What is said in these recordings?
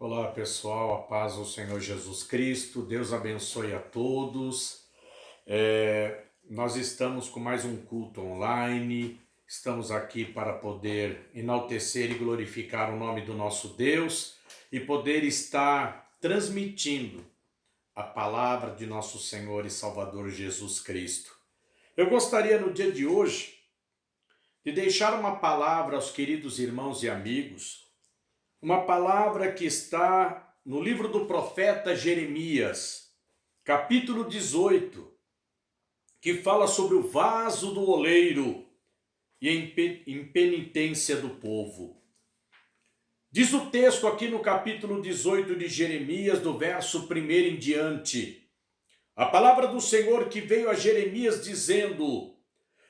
Olá pessoal, a paz do Senhor Jesus Cristo, Deus abençoe a todos. Nós estamos com mais um culto online, estamos aqui para poder enaltecer e glorificar o nome do nosso Deus e poder estar transmitindo a palavra de nosso Senhor e Salvador Jesus Cristo. Eu gostaria no dia de hoje de deixar uma palavra aos queridos irmãos e amigos, uma palavra que está no livro do profeta Jeremias, capítulo 18, que fala sobre o vaso do oleiro e a impenitência do povo. Diz o texto aqui no capítulo 18 de Jeremias, do verso 1 em diante. A palavra do Senhor que veio a Jeremias dizendo: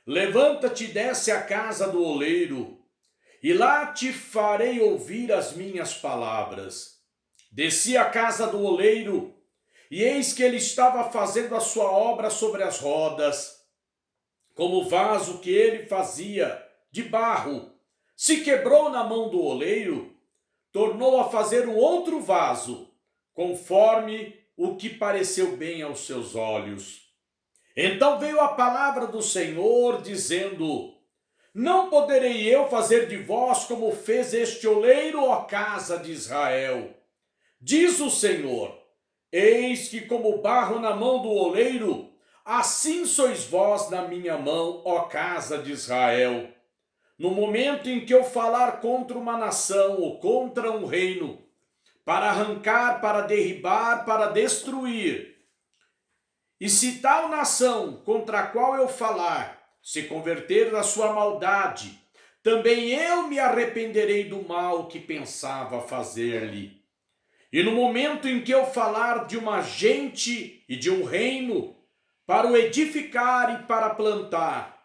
levanta-te e desce à casa do oleiro, e lá te farei ouvir as minhas palavras. Desci à casa do oleiro, e eis que ele estava fazendo a sua obra sobre as rodas. Como o vaso que ele fazia de barro se quebrou na mão do oleiro, tornou a fazer um outro vaso, conforme o que pareceu bem aos seus olhos. Então veio a palavra do Senhor, dizendo: não poderei eu fazer de vós como fez este oleiro, ó casa de Israel? Diz o Senhor: eis que como barro na mão do oleiro, assim sois vós na minha mão, ó casa de Israel. No momento em que eu falar contra uma nação ou contra um reino, para arrancar, para derribar, para destruir, e se tal nação contra a qual eu falar se converter da sua maldade, também eu me arrependerei do mal que pensava fazer-lhe. E no momento em que eu falar de uma gente e de um reino, para o edificar e para plantar,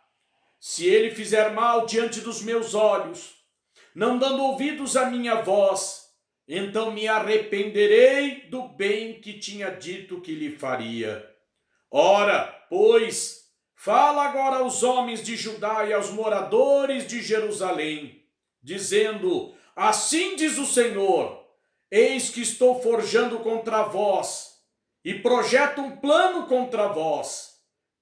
se ele fizer mal diante dos meus olhos, não dando ouvidos à minha voz, então me arrependerei do bem que tinha dito que lhe faria. Ora, pois, fala agora aos homens de Judá e aos moradores de Jerusalém, dizendo: assim diz o Senhor, eis que estou forjando contra vós, e projeto um plano contra vós.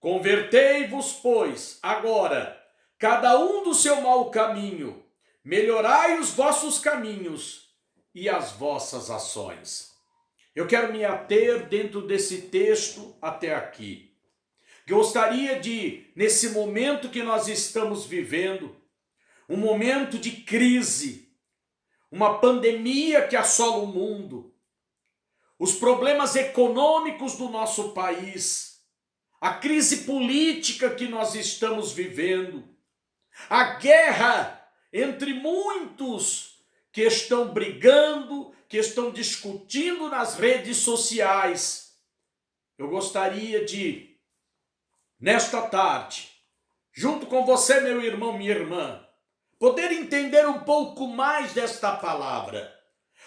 Convertei-vos, pois, agora, cada um do seu mau caminho, melhorai os vossos caminhos e as vossas ações. Eu quero me ater dentro desse texto até aqui. Gostaria de, nesse momento que nós estamos vivendo, um momento de crise, uma pandemia que assola o mundo, os problemas econômicos do nosso país, a crise política que nós estamos vivendo, a guerra entre muitos que estão brigando, que estão discutindo nas redes sociais. Eu gostaria de, nesta tarde, junto com você, meu irmão, minha irmã, poder entender um pouco mais desta palavra,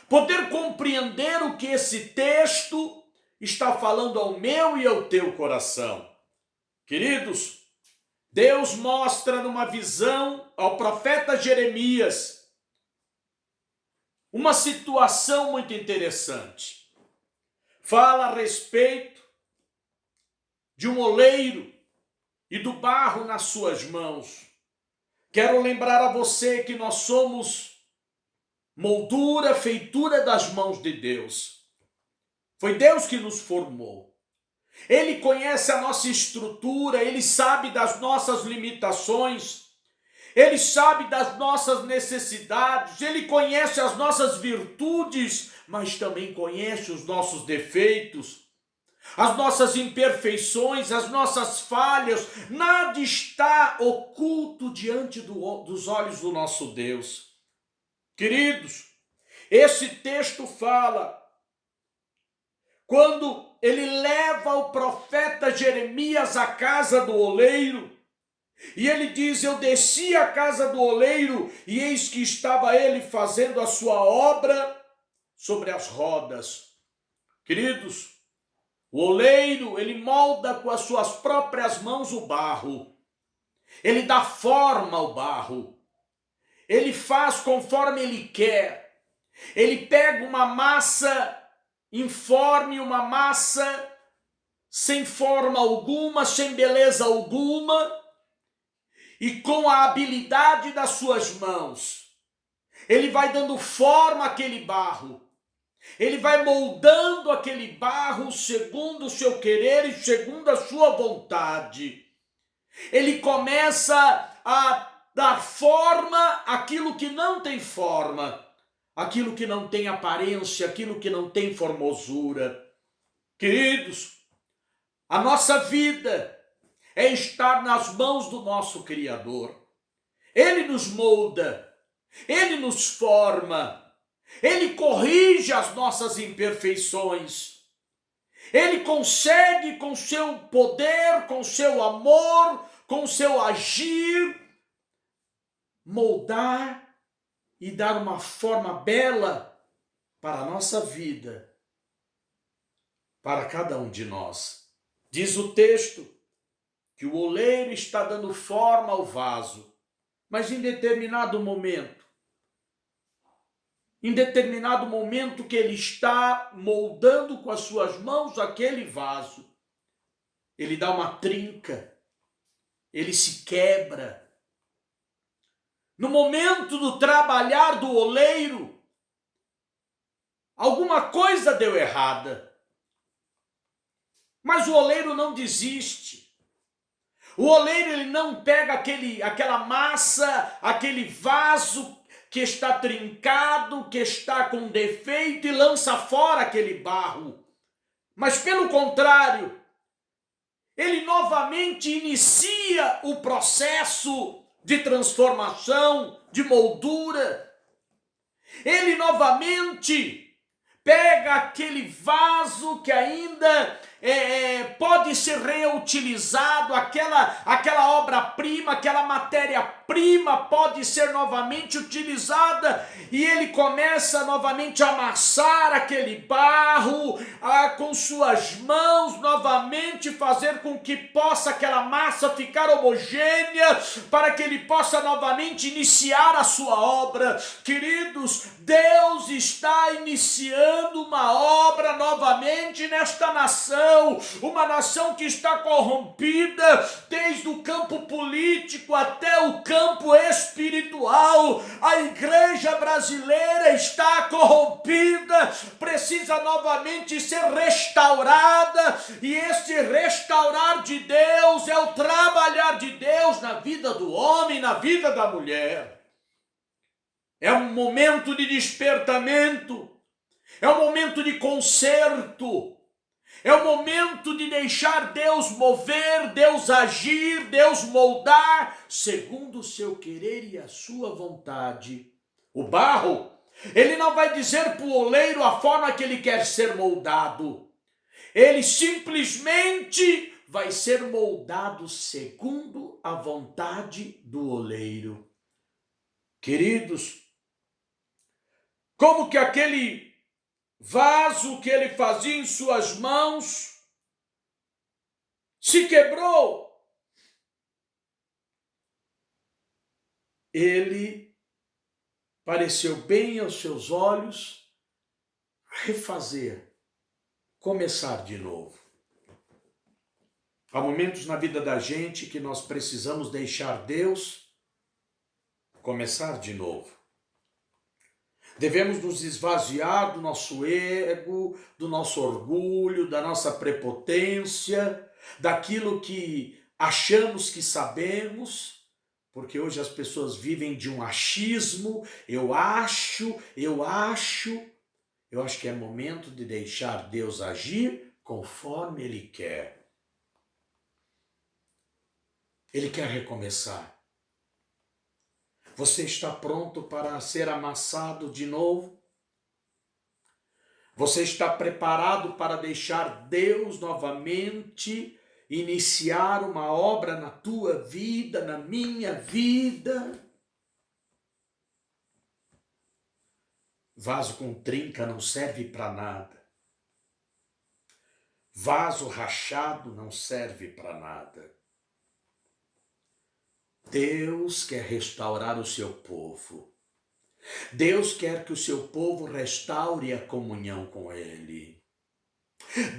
poder compreender o que esse texto está falando ao meu e ao teu coração. Queridos, Deus mostra numa visão ao profeta Jeremias uma situação muito interessante. Fala a respeito de um oleiro e do barro nas suas mãos. Quero lembrar a você que nós somos moldura, feitura das mãos de Deus. Foi Deus que nos formou. Ele conhece a nossa estrutura, Ele sabe das nossas limitações, Ele sabe das nossas necessidades, Ele conhece as nossas virtudes, mas também conhece os nossos defeitos, as nossas imperfeições, as nossas falhas. Nada está oculto diante dos olhos do nosso Deus. Queridos, esse texto fala, quando ele leva o profeta Jeremias à casa do oleiro, e ele diz: eu desci à casa do oleiro, e eis que estava ele fazendo a sua obra sobre as rodas. Queridos, o oleiro, ele molda com as suas próprias mãos o barro, ele dá forma ao barro, ele faz conforme ele quer. Ele pega uma massa informe, uma massa sem forma alguma, sem beleza alguma, e com a habilidade das suas mãos, ele vai dando forma àquele barro. Ele vai moldando aquele barro segundo o seu querer e segundo a sua vontade. Ele começa a dar forma àquilo que não tem forma, aquilo que não tem aparência, aquilo que não tem formosura. Queridos, a nossa vida é estar nas mãos do nosso Criador. Ele nos molda, Ele nos forma, Ele corrige as nossas imperfeições. Ele consegue, com seu poder, com seu amor, com seu agir, moldar e dar uma forma bela para a nossa vida, para cada um de nós. Diz o texto que o oleiro está dando forma ao vaso, mas em determinado momento que ele está moldando com as suas mãos aquele vaso, ele dá uma trinca, ele se quebra. No momento do trabalhar do oleiro, alguma coisa deu errada. Mas o oleiro não desiste. O oleiro, ele não pega aquela massa, aquele vaso que está trincado, que está com defeito e lança fora aquele barro. Mas pelo contrário, ele novamente inicia o processo de transformação, de moldura. Ele novamente pega aquele vaso que ainda pode ser reutilizado, aquela obra-prima, aquela matéria-prima pode ser novamente utilizada, e ele começa novamente a amassar aquele barro com suas mãos, novamente fazer com que possa aquela massa ficar homogênea, para que ele possa novamente iniciar a sua obra. Queridos, Deus está iniciando uma obra novamente nesta nação, uma nação que está corrompida desde o campo político até o campo espiritual. A igreja brasileira está corrompida, precisa novamente ser restaurada, e este restaurar de Deus é o trabalhar de Deus na vida do homem, na vida da mulher. É um momento de despertamento, é um momento de conserto, é o momento de deixar Deus mover, Deus agir, Deus moldar, segundo o seu querer e a sua vontade. O barro, ele não vai dizer para o oleiro a forma que ele quer ser moldado. Ele simplesmente vai ser moldado segundo a vontade do oleiro. Queridos, como que aquele vaso que ele fazia em suas mãos se quebrou, ele pareceu bem aos seus olhos refazer, começar de novo. Há momentos na vida da gente que nós precisamos deixar Deus começar de novo. Devemos nos esvaziar do nosso ego, do nosso orgulho, da nossa prepotência, daquilo que achamos que sabemos, porque hoje as pessoas vivem de um achismo. Eu acho que é momento de deixar Deus agir conforme Ele quer. Ele quer recomeçar. Você está pronto para ser amassado de novo? Você está preparado para deixar Deus novamente iniciar uma obra na tua vida, na minha vida? Vaso com trinca não serve para nada. Vaso rachado não serve para nada. Deus quer restaurar o seu povo. Deus quer que o seu povo restaure a comunhão com Ele.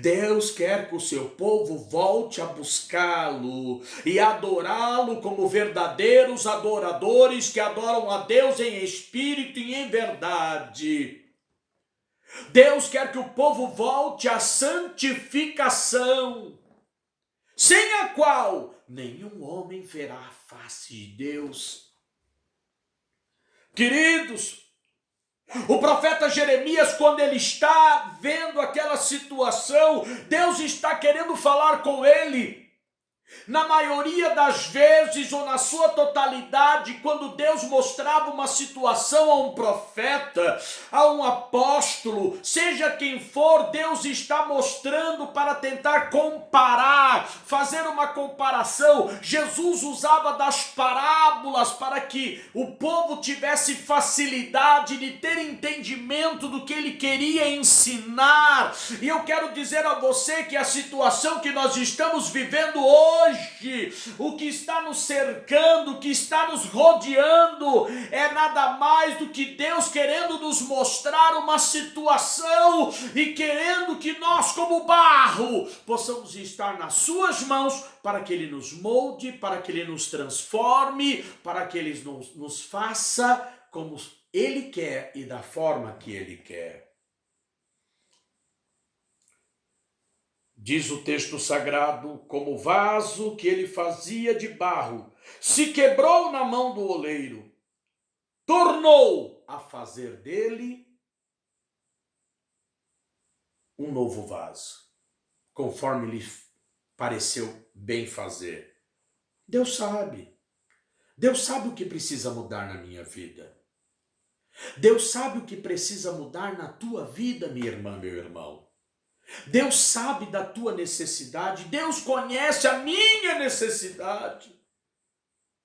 Deus quer que o seu povo volte a buscá-lo e adorá-lo como verdadeiros adoradores que adoram a Deus em espírito e em verdade. Deus quer que o povo volte à santificação, sem a qual nenhum homem verá a face de Deus. Queridos, o profeta Jeremias, quando ele está vendo aquela situação, Deus está querendo falar com ele. Na maioria das vezes, ou na sua totalidade, quando Deus mostrava uma situação a um profeta, a um apóstolo, seja quem for, Deus está mostrando para tentar comparar, fazer uma comparação. Jesus usava das parábolas para que o povo tivesse facilidade de ter entendimento do que ele queria ensinar. E eu quero dizer a você que a situação que nós estamos vivendo hoje, o que está nos cercando, o que está nos rodeando, é nada mais do que Deus querendo nos mostrar uma situação e querendo que nós, como barro, possamos estar nas suas mãos para que Ele nos molde, para que Ele nos transforme, para que Ele nos faça como Ele quer e da forma que Ele quer. Diz o texto sagrado, como o vaso que ele fazia de barro se quebrou na mão do oleiro, tornou a fazer dele um novo vaso, conforme lhe pareceu bem fazer. Deus sabe o que precisa mudar na minha vida. Deus sabe o que precisa mudar na tua vida, minha irmã, meu irmão. Deus sabe da tua necessidade, Deus conhece a minha necessidade.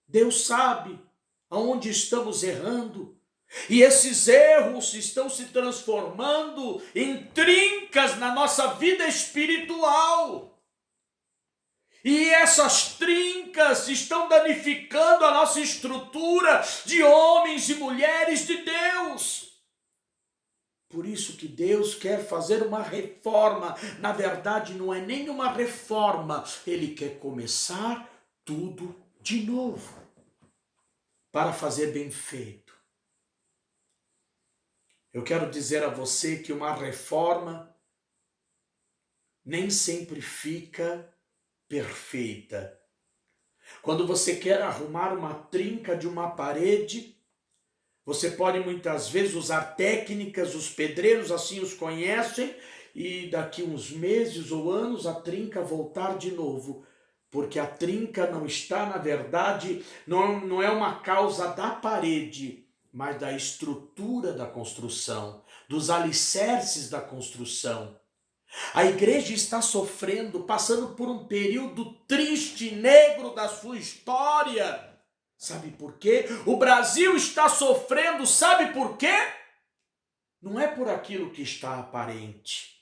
Deus sabe aonde estamos errando. E esses erros estão se transformando em trincas na nossa vida espiritual. E essas trincas estão danificando a nossa estrutura de homens e mulheres de Deus. Por isso que Deus quer fazer uma reforma. Na verdade, não é nem uma reforma. Ele quer começar tudo de novo, para fazer bem feito. Eu quero dizer a você que uma reforma nem sempre fica perfeita. Quando você quer arrumar uma trinca de uma parede, você pode muitas vezes usar técnicas, os pedreiros assim os conhecem, e daqui uns meses ou anos a trinca voltar de novo. Porque a trinca não está, na verdade, não é uma causa da parede, mas da estrutura da construção, dos alicerces da construção. A igreja está sofrendo, passando por um período triste, negro da sua história. Sabe por quê? O Brasil está sofrendo, sabe por quê? Não é por aquilo que está aparente,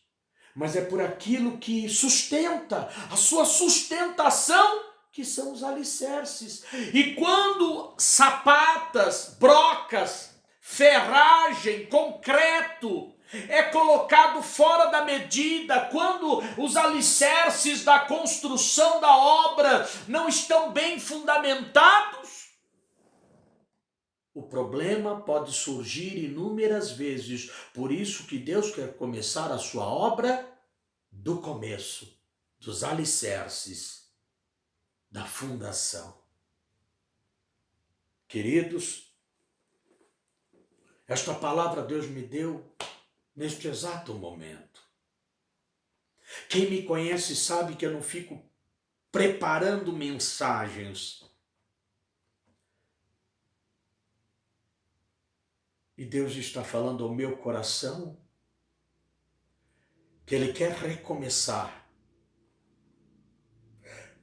mas é por aquilo que sustenta, a sua sustentação, que são os alicerces. E quando sapatas, brocas, ferragem, concreto é colocado fora da medida, quando os alicerces da construção da obra não estão bem fundamentados, o problema pode surgir inúmeras vezes. Por isso que Deus quer começar a sua obra do começo, dos alicerces, da fundação. Queridos, esta palavra Deus me deu neste exato momento. Quem me conhece sabe que eu não fico preparando mensagens. E Deus está falando ao meu coração que Ele quer recomeçar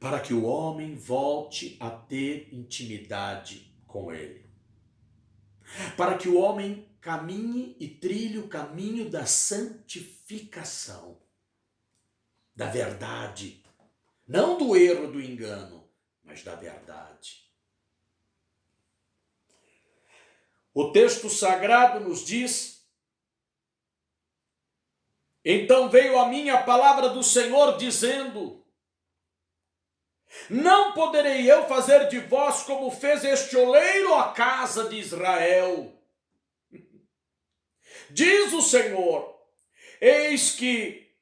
para que o homem volte a ter intimidade com Ele. Para que o homem caminhe e trilhe o caminho da santificação, da verdade, não do erro, do engano, mas da verdade. O texto sagrado nos diz: então veio a mim a palavra do Senhor dizendo: não poderei eu fazer de vós como fez este oleiro à casa de Israel. Diz o Senhor: eis que,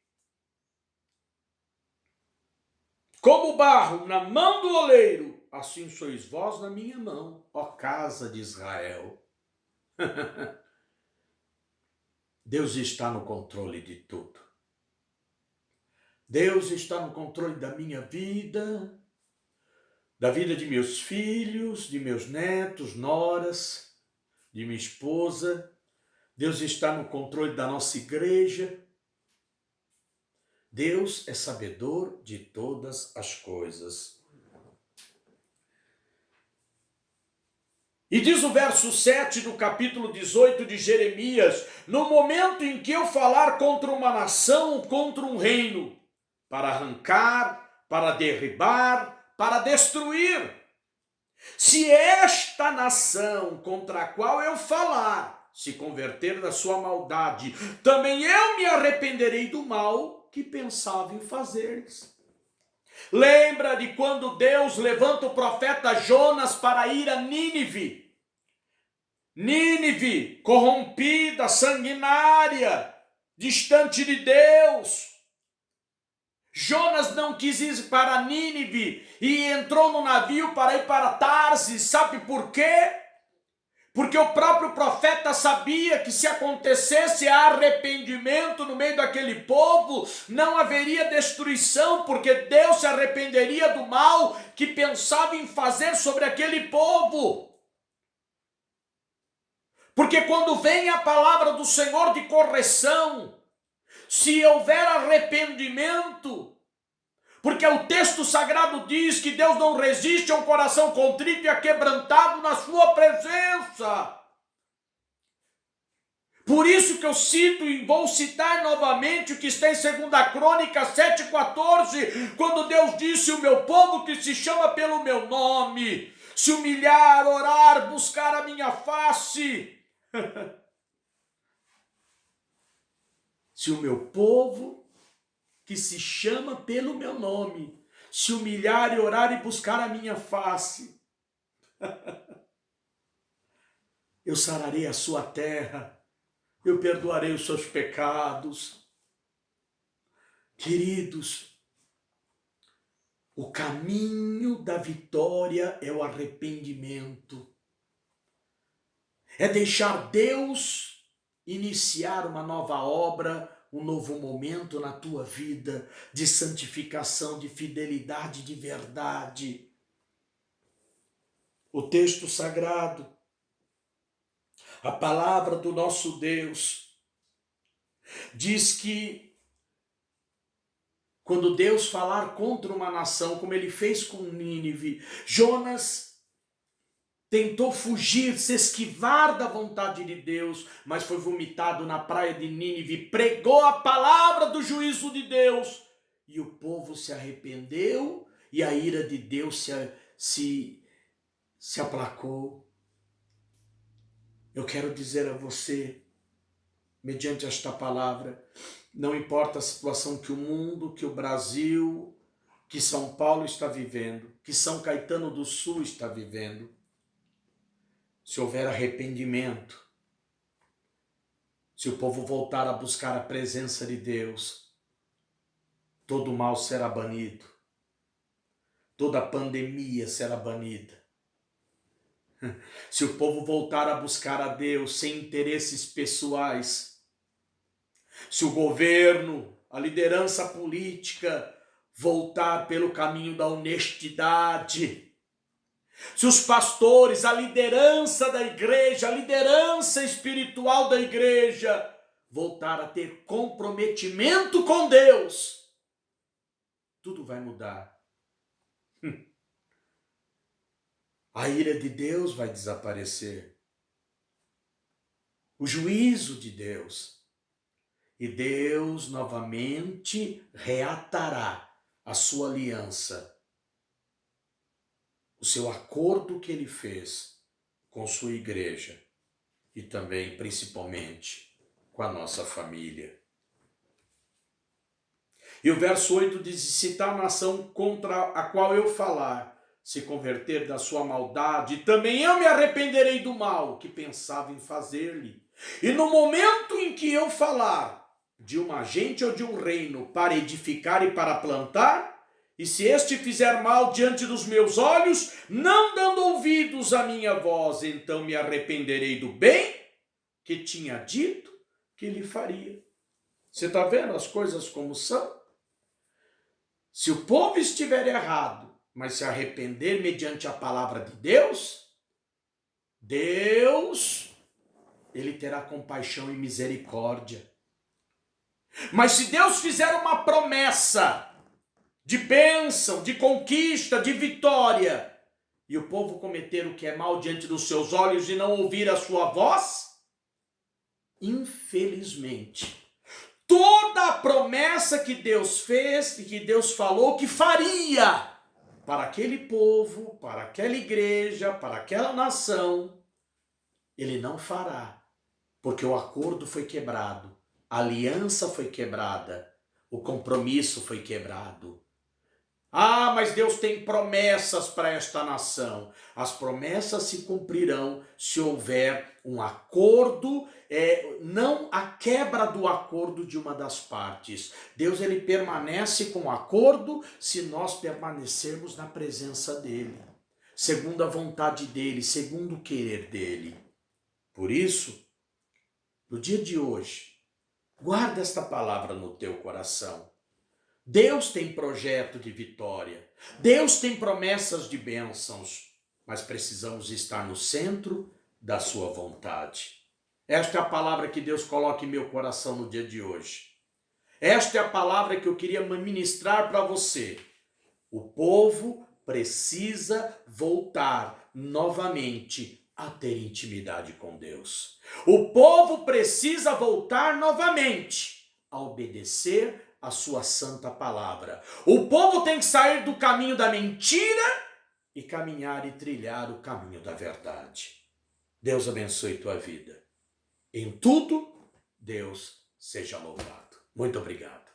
como barro na mão do oleiro, assim sois vós na minha mão, ó casa de Israel. Deus está no controle de tudo. Deus está no controle da minha vida, da vida de meus filhos, de meus netos, noras, de minha esposa. Deus está no controle da nossa igreja. Deus é sabedor de todas as coisas. E diz o verso 7 do capítulo 18 de Jeremias: no momento em que eu falar contra uma nação, contra um reino, para arrancar, para derribar, para destruir, se esta nação contra a qual eu falar se converter da sua maldade, também eu me arrependerei do mal que pensava em fazer-lhes. Lembra de quando Deus levanta o profeta Jonas para ir a Nínive? Nínive, corrompida, sanguinária, distante de Deus. Jonas não quis ir para Nínive e entrou no navio para ir para Tarsis. Sabe por quê? Porque o próprio profeta sabia que se acontecesse arrependimento no meio daquele povo, não haveria destruição, porque Deus se arrependeria do mal que pensava em fazer sobre aquele povo. Porque quando vem a palavra do Senhor de correção, se houver arrependimento, porque o texto sagrado diz que Deus não resiste a um coração contrito e aquebrantado na sua presença. Por isso que eu cito e vou citar novamente o que está em 2 Crônicas 7,14, quando Deus disse: o meu povo que se chama pelo meu nome, se humilhar, orar, buscar a minha face. Se o meu povo que se chama pelo meu nome se humilhar e orar e buscar a minha face, eu sararei a sua terra, eu perdoarei os seus pecados. Queridos, o caminho da vitória é o arrependimento. É deixar Deus iniciar uma nova obra, um novo momento na tua vida de santificação, de fidelidade, de verdade. O texto sagrado, a palavra do nosso Deus, diz que quando Deus falar contra uma nação, como ele fez com Nínive, Jonas tentou fugir, se esquivar da vontade de Deus, mas foi vomitado na praia de Nínive, pregou a palavra do juízo de Deus, e o povo se arrependeu, e a ira de Deus se aplacou. Eu quero dizer a você, mediante esta palavra, não importa a situação que o mundo, que o Brasil, que São Paulo está vivendo, que São Caetano do Sul está vivendo, se houver arrependimento, se o povo voltar a buscar a presença de Deus, todo mal será banido, toda pandemia será banida. Se o povo voltar a buscar a Deus sem interesses pessoais, se o governo, a liderança política voltar pelo caminho da honestidade, se os pastores, a liderança da igreja, a liderança espiritual da igreja voltar a ter comprometimento com Deus, tudo vai mudar. A ira de Deus vai desaparecer. O juízo de Deus. E Deus novamente reatará a sua aliança, o seu acordo que ele fez com sua igreja. e também, principalmente, com a nossa família. E o verso 8 diz: se tal nação contra a qual eu falar se converter da sua maldade, também eu me arrependerei do mal que pensava em fazer-lhe. E no momento em que eu falar de uma gente ou de um reino para edificar e para plantar, e se este fizer mal diante dos meus olhos, não dando ouvidos à minha voz, então me arrependerei do bem que tinha dito que lhe faria. Você está vendo as coisas como são? Se o povo estiver errado, mas se arrepender mediante a palavra de Deus, ele terá compaixão e misericórdia. Mas se Deus fizer uma promessa de bênção, de conquista, de vitória, e o povo cometer o que é mal diante dos seus olhos e não ouvir a sua voz, infelizmente, toda a promessa que Deus fez e que Deus falou que faria para aquele povo, para aquela igreja, para aquela nação, ele não fará, porque o acordo foi quebrado, a aliança foi quebrada, o compromisso foi quebrado. Ah, mas Deus tem promessas para esta nação. As promessas se cumprirão se houver um acordo, não a quebra do acordo de uma das partes. Deus ele permanece com o acordo se nós permanecermos na presença dele, segundo a vontade dele, segundo o querer dele. Por isso, no dia de hoje, guarda esta palavra no teu coração. Deus tem projeto de vitória, Deus tem promessas de bênçãos, mas precisamos estar no centro da sua vontade. Esta é a palavra que Deus coloca em meu coração no dia de hoje. Esta é a palavra que eu queria ministrar para você. O povo precisa voltar novamente a ter intimidade com Deus. O povo precisa voltar novamente a obedecer a sua santa palavra. O povo tem que sair do caminho da mentira e caminhar e trilhar o caminho da verdade. Deus abençoe tua vida. Em tudo, Deus seja louvado. Muito obrigado.